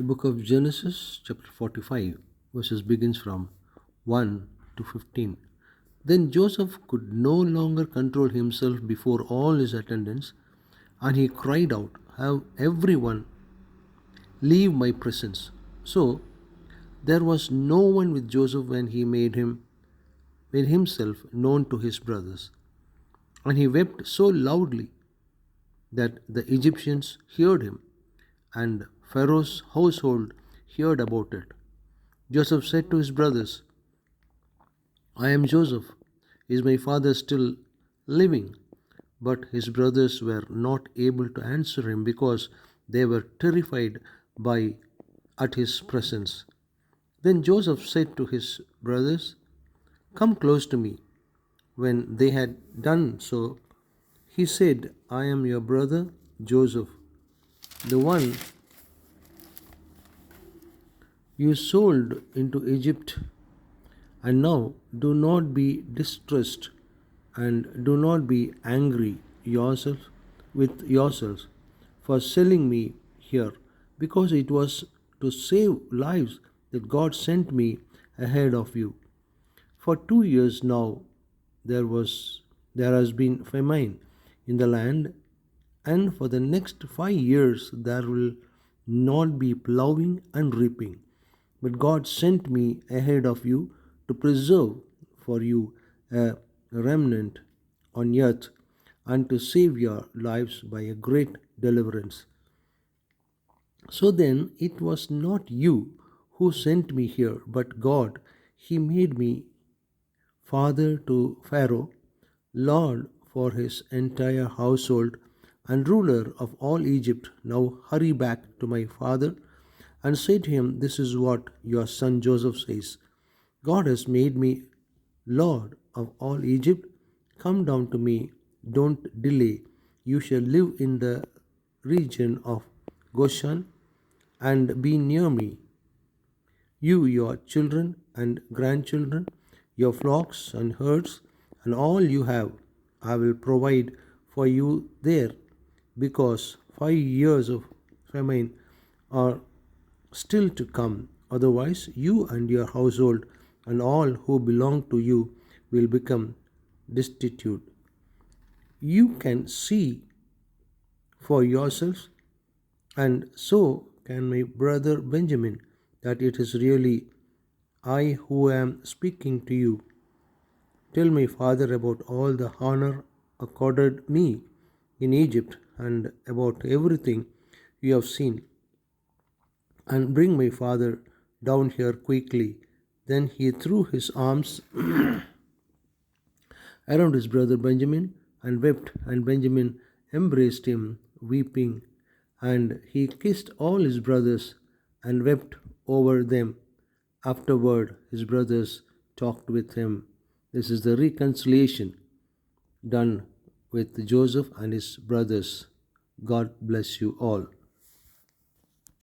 The book of Genesis, chapter 45, verses begins from 1 to 15. Then Joseph could no longer control himself before all his attendants, and he cried out, "Have everyone leave my presence." So there was no one with Joseph when he made himself known to his brothers. And he wept so loudly that the Egyptians heard him, and Pharaoh's household heard about it. Joseph said to his brothers, "I am Joseph. Is my father still living?" But his brothers were not able to answer him because they were terrified by at his presence. Then Joseph said to his brothers, "Come close to me." When they had done so, he said, "I am your brother Joseph, the one you sold into Egypt. And now do not be distressed and do not be angry yourselves for selling me here, because it was to save lives that God sent me ahead of you. For 2 years now there has been famine in the land, and for the next 5 years there will not be plowing and reaping. But God sent me ahead of you to preserve for you a remnant on earth and to save your lives by a great deliverance. So then it was not you who sent me here, but God. He made me father to Pharaoh, lord for his entire household, and ruler of all Egypt. Now hurry back to my father and say to him, 'This is what your son Joseph says: God has made me lord of all Egypt. Come down to me, don't delay. You shall live in the region of Goshen and be near me, you, your children and grandchildren, your flocks and herds, and all you have. I will provide for you there, because 5 years of famine are still to come. Otherwise, you and your household and all who belong to you will become destitute. You can see for yourselves, and so can my brother Benjamin, that it is really I who am speaking to you. Tell my father about all the honor accorded me in Egypt and about everything you have seen, and bring my father down here quickly." Then he threw his arms around his brother Benjamin and wept, and Benjamin embraced him, weeping, and he kissed all his brothers and wept over them. Afterward, his brothers talked with him. This is the reconciliation done with Joseph and his brothers. God bless you all.